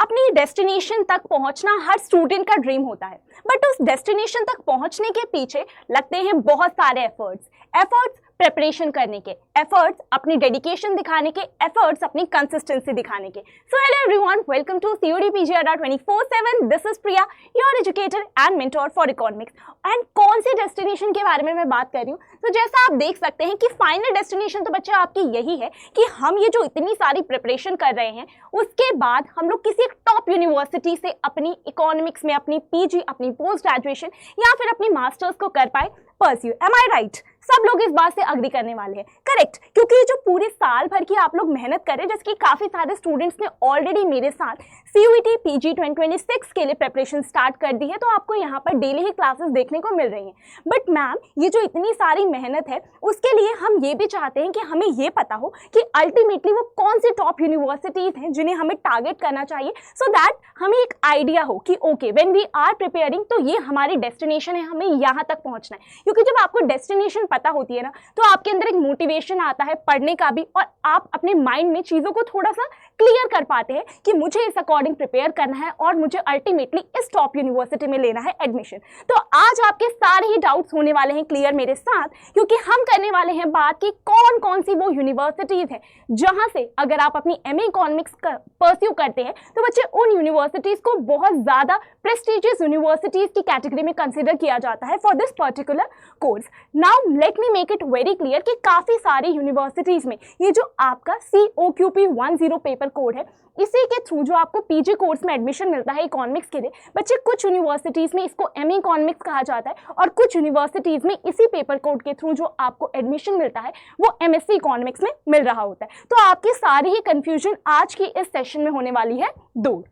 अपनी डेस्टिनेशन तक पहुंचना हर स्टूडेंट का ड्रीम होता है, बट उस डेस्टिनेशन तक पहुंचने के पीछे लगते हैं बहुत सारे एफर्ट्स प्रिपरेशन करने के, एफर्ट्स अपनी डेडिकेशन दिखाने के, एफर्ट्स अपनी कंसिस्टेंसी दिखाने के। So hello everyone, welcome to COD PG Adda 24/7। This is Priya, your educator and mentor for economics. And कौन सी डेस्टिनेशन के बारे में मैं बात कर रही हूँ, तो जैसा आप देख सकते हैं कि फाइनल डेस्टिनेशन तो बच्चे आपकी यही है कि हम ये जो इतनी सारी प्रिपरेशन कर रहे हैं उसके बाद हम लोग किसी एक टॉप यूनिवर्सिटी से अपनी इकोनॉमिक्स में अपनी PG, अपनी पोस्ट ग्रेजुएशन या फिर अपनी मास्टर्स को कर पाए परस्यू। एम आई राइट? सब लोग इस बात से अग्री करने वाले हैं, करेक्ट? क्योंकि ये जो पूरे साल भर की आप लोग मेहनत करें, जैसे कि काफी सारे स्टूडेंट्स ने ऑलरेडी मेरे साथ CUET PG 2026 के लिए प्रिपरेशन स्टार्ट कर दी है, तो आपको यहाँ पर डेली ही क्लासेस देखने को मिल रही हैं। बट मैम, ये जो इतनी सारी मेहनत है उसके लिए हम ये भी चाहते हैं कि हमें ये पता हो कि अल्टीमेटली वो कौन सी टॉप यूनिवर्सिटीज हैं जिन्हें हमें टारगेट करना चाहिए, सो दैट हमें एक आइडिया हो कि okay when we are preparing तो ये हमारी डेस्टिनेशन है, हमें यहाँ तक पहुँचना है। क्योंकि जब आपको डेस्टिनेशन पता होती है ना, तो आपके अंदर एक मोटिवेशन आता है पढ़ने का भी, और आप अपने माइंड में चीजों को थोड़ा सा क्लियर कर पाते हैं कि मुझे इस अकॉर्डिंग प्रिपेयर करना है और मुझे अल्टीमेटली इस टॉप यूनिवर्सिटी में लेना है एडमिशन। तो आज आपके सारे ही डाउट्स होने वाले हैं क्लियर मेरे साथ, क्योंकि हम करने वाले हैं बात कि कौन कौन सी वो यूनिवर्सिटीज हैं जहां से अगर आप अपनी MA इकोनॉमिक्स परस्यू करते हैं तो बच्चे उन यूनिवर्सिटीज को बहुत ज्यादा प्रेस्टिजियस यूनिवर्सिटीज की कैटेगरी में कंसिडर किया जाता है for this particular course. Now let me make it very clear कि काफी सारी यूनिवर्सिटीज में ये जो आपका COQP 10 पेपर कोड है, इसी के थ्रू जो आपको PG कोर्स में एडमिशन मिलता है इकोनॉमिक्स के लिए, बच्चे कुछ यूनिवर्सिटीज में इसको MA इकोनॉमिक्स कहा जाता है और कुछ यूनिवर्सिटीज में इसी पेपर कोड के थ्रू जो आपको एडमिशन मिलता है वो MSc इकोनॉमिक्स में मिल रहा होता है। तो आपकी सारी ही कंफ्यूजन आज की इस सेशन में होने वाली है दूर।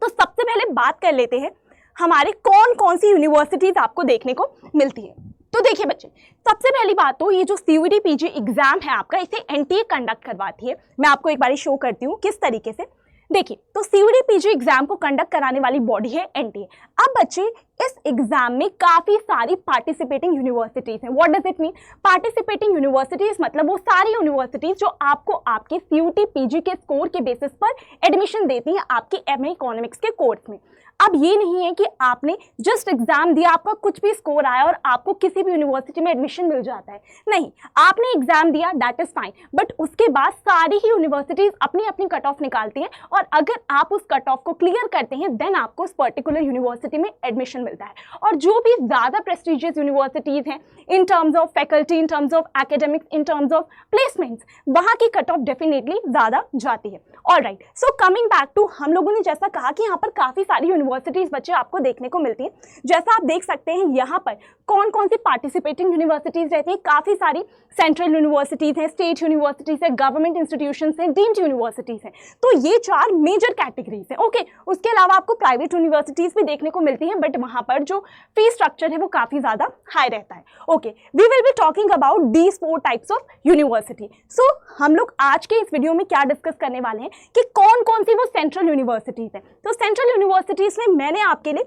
तो सबसे पहले बात कर लेते हैं हमारे कौन कौन सी यूनिवर्सिटीज आपको देखने को मिलती है। तो देखिए बच्चे, सबसे पहली बात तो ये जो CUET PG एग्जाम है आपका, इसे NTA कंडक्ट करवाती है। मैं आपको एक बार शो करती हूँ किस तरीके से। देखिए, तो CUET PG एग्जाम को कंडक्ट कराने वाली बॉडी है NTA। अब बच्चे, इस एग्जाम में काफी सारी पार्टिसिपेटिंग यूनिवर्सिटीज हैं। What does it mean? Participating universities मतलब वो सारी यूनिवर्सिटीज जो आपको आपके CUET PG के स्कोर के बेसिस पर एडमिशन देती हैं आपके MA इकोनॉमिक्स के कोर्स में। अब ये नहीं है कि आपने जस्ट एग्जाम दिया, आपका कुछ भी स्कोर आया और आपको किसी भी यूनिवर्सिटी में एडमिशन मिल जाता है। नहीं, आपने एग्जाम दिया, दैट इज फाइन, बट उसके बाद सारी ही यूनिवर्सिटीज अपनी अपनी कट ऑफ निकालती हैं और अगर आप उस कट ऑफ को क्लियर करते हैं देन आपको उस पर्टिकुलर यूनिवर्सिटी में एडमिशन मिलता है। और जो भी ज्यादा प्रेस्टिजियस यूनिवर्सिटीज हैं in terms of faculty, in terms of academics, in terms of placements, वहां की कट ऑफ डेफिनेटली ज्यादा जाती है। Alright, so coming back to, हम लोगों ने जैसा कहा कि यहाँ पर काफी सारी यूनिवर्सिटीज बच्चे आपको देखने को मिलती है। जैसा आप देख सकते हैं यहाँ पर कौन कौन सी पार्टिसिपेटिंग यूनिवर्सिटीज रहती हैं। काफी सारी सेंट्रल यूनिवर्सिटीज हैं, स्टेट यूनिवर्सिटीज है, गवर्नमेंट इंस्टीट्यूशंस हैं, डीम्ड यूनिवर्सिटीज हैं। तो ये 4 मेजर कैटेगरीज हैं। ओके, उसके अलावा आपको प्राइवेट यूनिवर्सिटीज भी देखने को मिलती हैं, बट वहां पर जो फी स्ट्रक्चर है वो काफी ज्यादा हाई रहता है। Okay, we will be talking about these 4 types of university. So हम लोग आज के इस वीडियो में क्या डिस्कस करने वाले हैं कि कौन कौन सी वो सेंट्रल यूनिवर्सिटीज हैं। तो सेंट्रल यूनिवर्सिटीज में मैंने आपके लिए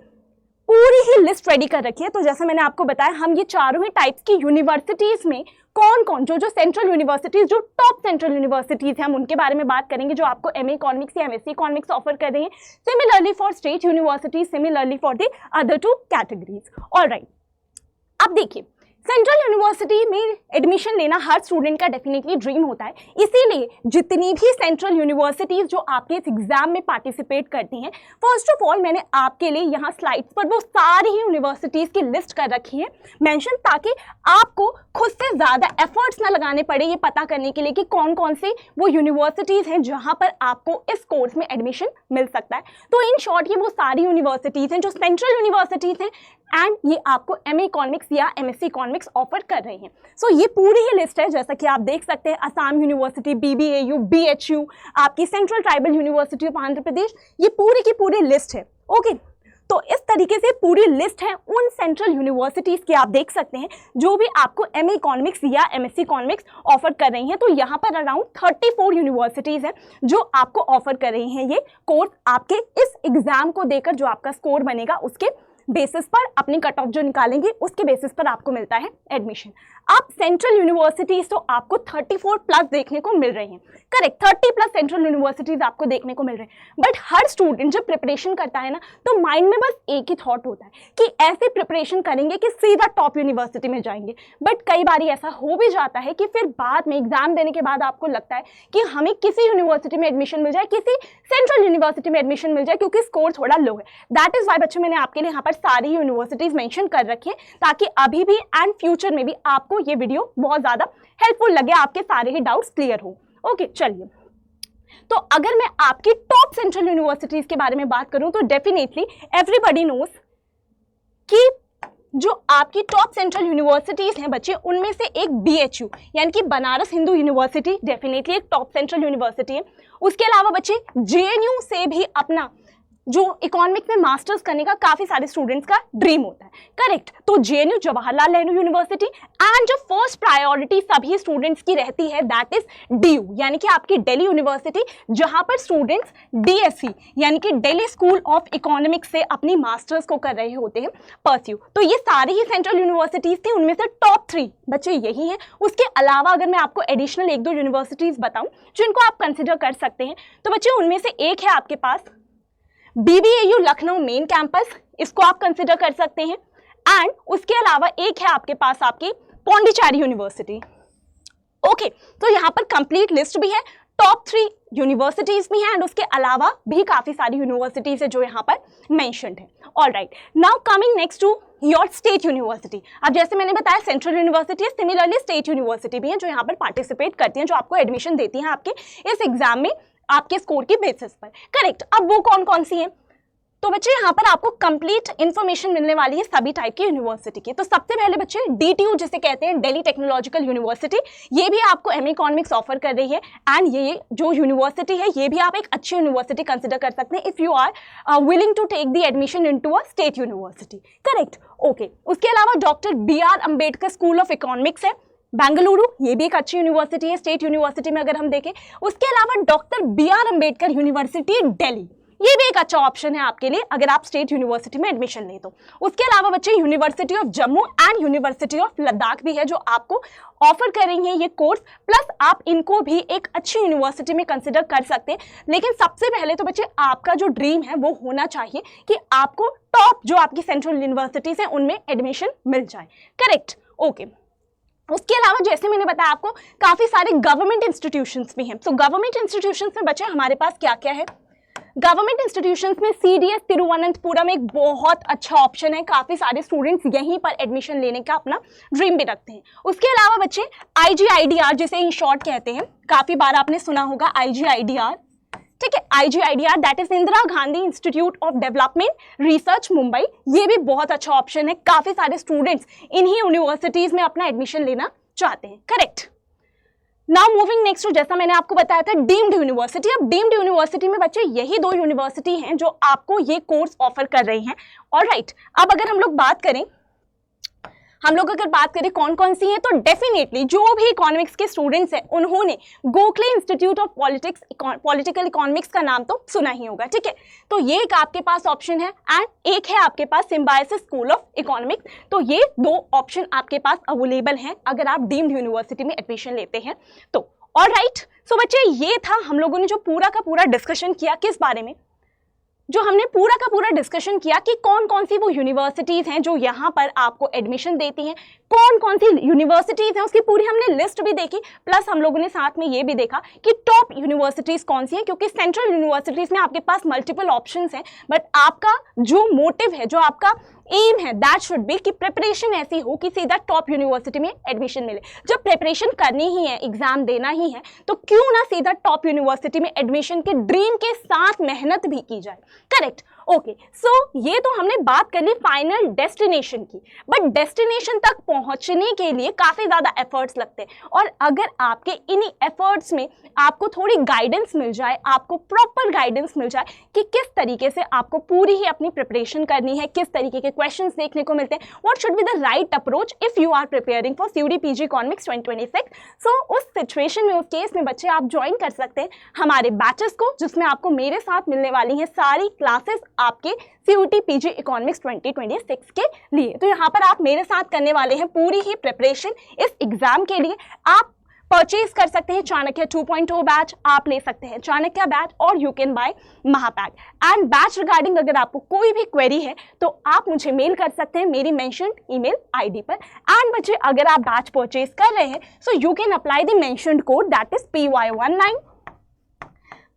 पूरी ही लिस्ट रेडी कर रखी है। तो जैसा मैंने आपको बताया, हम ये चारों ही टाइप्स की यूनिवर्सिटीज में कौन कौन जो सेंट्रल यूनिवर्सिटीज, जो टॉप सेंट्रल यूनिवर्सिटीज हैं, हम उनके बारे में बात करेंगे जो आपको MA इकोनॉमिक्स या MSc इकोनॉमिक्स ऑफर कर रही हैं। Similarly for state universities, similarly for the other 2 categories. Alright, अब देखिए, सेंट्रल यूनिवर्सिटी में एडमिशन लेना हर स्टूडेंट का डेफिनेटली ड्रीम होता है। इसीलिए जितनी भी सेंट्रल यूनिवर्सिटीज जो आपके इस एग्जाम में पार्टिसिपेट करती हैं, फर्स्ट ऑफ ऑल मैंने आपके लिए यहाँ स्लाइड्स पर वो सारी ही यूनिवर्सिटीज की लिस्ट कर रखी है मेंशन, ताकि आपको खुद से ज़्यादा एफर्ट्स ना लगाने पड़े ये पता करने के लिए कि कौन कौन से वो यूनिवर्सिटीज़ हैं जहाँ पर आपको इस कोर्स में एडमिशन मिल सकता है। तो इन शॉर्ट ये वो सारी यूनिवर्सिटीज़ हैं जो सेंट्रल यूनिवर्सिटीज़ हैं एंड ये आपको MA इकोनॉमिक्स या MSc इकोनॉमिक्स ऑफर कर रही हैं। सो ये पूरी ही लिस्ट है, जैसा कि आप देख सकते हैं, असम यूनिवर्सिटी, BBAU, BHU, आपकी central tribal university of Andhra Pradesh, ये पूरी की पूरी लिस्ट है। ओके, तो इस तरीके से पूरी लिस्ट है उन सेंट्रल यूनिवर्सिटीज़ की, आप देख सकते हैं जो भी आपको MA इकोनॉमिक्स या MSc इकोनॉमिक्स ऑफर कर रही हैं। तो यहाँ पर अराउंड 34 यूनिवर्सिटीज़ हैं जो आपको ऑफर कर रही हैं ये कोर्स आपके इस एग्जाम को देकर जो आपका स्कोर बनेगा उसके बेसिस पर अपनी कट ऑफ जो निकालेंगे उसके बेसिस पर आपको मिलता है एडमिशन। अब सेंट्रल यूनिवर्सिटीज तो आपको 34 प्लस देखने को मिल रही हैं, करेक्ट, 30 प्लस सेंट्रल यूनिवर्सिटीज आपको देखने को मिल रहे हैं। बट हर स्टूडेंट जब प्रिपरेशन करता है ना तो माइंड में बस एक ही थॉट होता है कि ऐसे प्रिपरेशन करेंगे कि सीधा टॉप यूनिवर्सिटी में जाएंगे। बट कई बार ऐसा हो भी जाता है कि फिर बाद में एग्जाम देने के बाद आपको लगता है कि हमें किसी यूनिवर्सिटी में एडमिशन मिल जाए, किसी सेंट्रल यूनिवर्सिटी में एडमिशन मिल जाए क्योंकि स्कोर थोड़ा लो है। दैट इज वाई बच्चों मैंने आपके लिए यहाँ पर सारी यूनिवर्सिटीज मेंशन कर रखी है ताकि अभी भी एंड फ्यूचर में भी आपको ये वीडियो बहुत ज्यादा हेल्पफुल लगे, आपके सारे ही डाउट्स क्लियर हो। ओके चलिए, तो अगर मैं आपकी टॉप सेंट्रल यूनिवर्सिटीज के बारे में बात करूं तो डेफिनेटली एवरीबॉडी नोज कि जो आपकी टॉप सेंट्रल यूनिवर्सिटीज हैं बच्चे, उनमें से एक BHU यानी कि बनारस हिंदू यूनिवर्सिटी डेफिनेटली एक टॉप सेंट्रल यूनिवर्सिटी है। उसके अलावा बच्चे JNU से भी अपना जो इकोनॉमिक्स में मास्टर्स करने का काफी सारे स्टूडेंट्स का ड्रीम होता है, करेक्ट। तो JNU Jawaharlal Nehru university and जो फर्स्ट प्रायोरिटी सभी स्टूडेंट्स की रहती है दैट इज DU यानी कि आपकी दिल्ली यूनिवर्सिटी, जहां पर स्टूडेंट्स DSC यानी कि दिल्ली स्कूल ऑफ इकोनॉमिक्स से अपनी मास्टर्स को कर रहे होते हैं परस्यू। तो ये सारी ही सेंट्रल यूनिवर्सिटीज थी, उनमें से टॉप 3 बच्चे यही हैं। उसके अलावा अगर मैं आपको एडिशनल 1-2 यूनिवर्सिटीज बताऊं जिनको आप कंसिडर कर सकते हैं तो बच्चे उनमें से एक है आपके पास BBAU लखनऊ मेन कैंपस, इसको आप कंसिडर कर सकते हैं। एंड उसके अलावा एक है आपके पास आपकी पौंडीचेरी यूनिवर्सिटी। ओके, तो यहाँ पर कंप्लीट लिस्ट भी है, टॉप 3 यूनिवर्सिटीज भी हैं एंड उसके अलावा भी काफी सारी यूनिवर्सिटीज है जो यहाँ पर मेंशन्ड है। Alright, now coming next to your state university. अब जैसे मैंने बताया central university, similarly state university भी है जो यहाँ पर पार्टिसिपेट करती हैं, जो आपको एडमिशन देती हैं आपके इस एग्जाम में आपके स्कोर की बेसिस पर, करेक्ट। अब वो कौन कौन सी हैं? तो बच्चे यहाँ पर आपको कंप्लीट इंफॉर्मेशन मिलने वाली है सभी टाइप की यूनिवर्सिटी की। तो सबसे पहले बच्चे DTU जिसे कहते हैं दिल्ली टेक्नोलॉजिकल यूनिवर्सिटी, ये भी आपको MA इकोनॉमिक्स ऑफर कर रही है एंड ये जो यूनिवर्सिटी है ये भी आप एक अच्छी यूनिवर्सिटी कंसिडर कर सकते हैं if you are willing to take the admission into a state university, correct. Okay, उसके अलावा doctor BR Ambedkar school of economics है बेंगलुरु, ये भी एक अच्छी यूनिवर्सिटी है स्टेट यूनिवर्सिटी में अगर हम देखें। उसके अलावा doctor BR Ambedkar university Delhi, ये भी एक अच्छा ऑप्शन है आपके लिए अगर आप स्टेट यूनिवर्सिटी में एडमिशन लें तो। उसके अलावा बच्चे university of Jammu and university of Ladakh भी है जो आपको ऑफर करेंगे ये कोर्स, प्लस आप इनको भी एक अच्छी यूनिवर्सिटी में कंसिडर कर सकते हैं। लेकिन सबसे पहले तो बच्चे आपका जो ड्रीम है वो होना चाहिए कि आपको टॉप जो आपकी सेंट्रल यूनिवर्सिटीज है उनमें एडमिशन मिल जाए, करेक्ट। ओके, उसके अलावा जैसे मैंने बताया आपको काफी सारे गवर्नमेंट इंस्टीट्यूशंस भी हैं। तो गवर्नमेंट इंस्टीट्यूशंस में बच्चे हमारे पास क्या क्या है? गवर्नमेंट इंस्टीट्यूशंस में CDS तिरुवनंतपुरम एक बहुत अच्छा ऑप्शन है, काफी सारे स्टूडेंट्स यहीं पर एडमिशन लेने का अपना ड्रीम भी रखते हैं। उसके अलावा बच्चे IGIDR जिसे इन शॉर्ट कहते हैं, काफी बार आपने सुना होगा IGIDR, ठीक है। IGIDR that is Indira Gandhi institute of development research Mumbai, ये भी बहुत अच्छा ऑप्शन है, काफी सारे स्टूडेंट्स इन्हीं यूनिवर्सिटीज में अपना एडमिशन लेना चाहते हैं, correct. Now moving next to, जैसा मैंने आपको बताया था डीम्ड यूनिवर्सिटी। अब डीम्ड यूनिवर्सिटी में बच्चे यही 2 यूनिवर्सिटी हैं जो आपको ये कोर्स ऑफर कर रही हैं। ऑलराइट, अब अगर हम लोग बात करें कौन कौन सी हैं, तो डेफिनेटली जो भी इकोनॉमिक्स के स्टूडेंट्स हैं उन्होंने Gokhale institute of political economics का नाम तो सुना ही होगा, ठीक है। तो ये एक आपके पास ऑप्शन है एंड एक है आपके पास सिम्बायोसिस स्कूल ऑफ इकोनॉमिक्स। तो ये 2 ऑप्शन आपके पास अवेलेबल हैं अगर आप डीम्ड यूनिवर्सिटी में एडमिशन लेते हैं तो। ऑलराइट, सो बच्चे ये था हम लोगों ने जो पूरा का पूरा डिस्कशन किया, किस बारे में, जो हमने पूरा का पूरा डिस्कशन किया कि कौन कौन सी वो यूनिवर्सिटीज हैं जो यहाँ पर आपको एडमिशन देती हैं, कौन कौन सी यूनिवर्सिटीज हैं उसकी पूरी हमने लिस्ट भी देखी, प्लस हम लोगों ने साथ में ये भी देखा कि टॉप यूनिवर्सिटीज कौन सी हैं, क्योंकि सेंट्रल यूनिवर्सिटीज में आपके पास मल्टीपल ऑप्शंस हैं, बट आपका जो मोटिव है, जो आपका एम है, दैट शुड बी कि प्रिपरेशन ऐसी हो कि सीधा टॉप यूनिवर्सिटी में एडमिशन मिले। जब प्रिपरेशन करनी ही है, एग्जाम देना ही है, तो क्यों ना सीधा टॉप यूनिवर्सिटी में एडमिशन के ड्रीम के साथ मेहनत भी की जाए, करेक्ट। ओके, सो ये तो हमने बात कर ली फाइनल डेस्टिनेशन की, बट डेस्टिनेशन तक पहुंचने के लिए काफी ज्यादा एफर्ट्स लगते हैं, और अगर आपके इन्हीं एफर्ट्स में आपको थोड़ी गाइडेंस मिल जाए, आपको प्रॉपर गाइडेंस मिल जाए कि किस तरीके से आपको पूरी ही अपनी प्रिपरेशन करनी है, किस तरीके के क्वेश्चंस देखने को मिलते हैं, what should be the right approach if you are preparing for CUET PG economics 2026। So उस सिचुएशन में, उस केस में बच्चे आप ज्वाइन कर सकते हैं हमारे बैचेस को, जिसमें आपको मेरे साथ मिलने वाली हैं सारी क्लासेस आपके CUET PG इकोनॉमिक्स 2026 के लिए। तो यहाँ पर आप मेरे साथ करने वाले हैं पूरी ही प्रिपरेशन इस एग्जाम के लिए। आप परचेज कर सकते हैं चाणक्य 2.0 बैच, आप ले सकते हैं चाणक्य बैच, और you can buy Mahapack. And batch regarding अगर आपको कोई भी क्वेरी है तो आप मुझे मेल कर सकते हैं मेरी मेंशन्ड ईमेल आईडी पर। एंड बच्चे अगर आप बैच परचेज कर रहे हैं so you can apply the mentioned code that is PY19।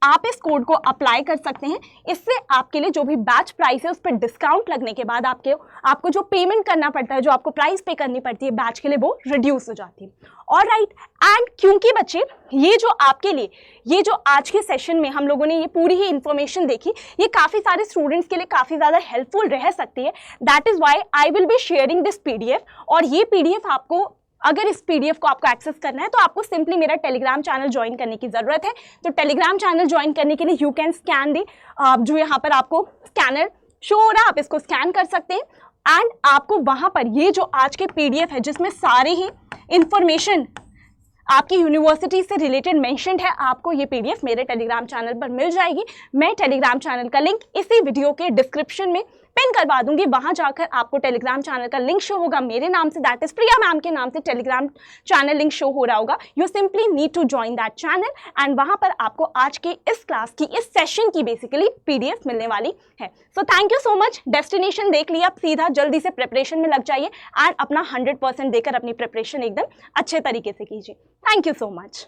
आप इस कोड को अप्लाई कर सकते हैं। इससे आपके लिए जो भी बैच प्राइस है उस पर डिस्काउंट लगने के बाद आपको जो पेमेंट करना पड़ता है, जो आपको प्राइस पे करनी पड़ती है बैच के लिए, वो रिड्यूस हो जाती है। ऑलराइट, एंड क्योंकि बच्चे ये जो आपके लिए ये जो आज के सेशन में हम लोगों ने ये पूरी ही इंफॉर्मेशन देखी, ये काफ़ी सारे स्टूडेंट्स के लिए काफ़ी ज़्यादा हेल्पफुल रह सकती है। That is why I will be sharing this PDF। और ये PDF आपको, अगर इस PDF को आपको एक्सेस करना है तो आपको सिंपली मेरा टेलीग्राम चैनल ज्वाइन करने की ज़रूरत है। तो टेलीग्राम चैनल ज्वाइन करने के लिए यू कैन स्कैन दी, जो यहाँ पर आपको स्कैनर शो हो रहा है, आप इसको स्कैन कर सकते हैं। एंड आपको वहाँ पर ये जो आज के PDF है जिसमें सारे ही इंफॉर्मेशन आपकी यूनिवर्सिटी से रिलेटेड मेंशन्ड है, आपको ये PDF मेरे टेलीग्राम चैनल पर मिल जाएगी। मैं टेलीग्राम चैनल का लिंक इसी वीडियो के डिस्क्रिप्शन में पिन करवा दूंगी। वहां जाकर आपको टेलीग्राम चैनल का लिंक शो होगा मेरे नाम से, दैट इज प्रिया मैम के नाम से टेलीग्राम चैनल लिंक शो हो रहा होगा। You simply need to join that channel and वहां पर आपको आज के इस क्लास की, इस सेशन की बेसिकली PDF मिलने वाली है। So thank you so much. Destination देख लिया, आप सीधा जल्दी से प्रिपरेशन में लग जाइए एंड अपना 100% देकर अपनी प्रिपरेशन एकदम अच्छे तरीके से कीजिए। Thank you so much.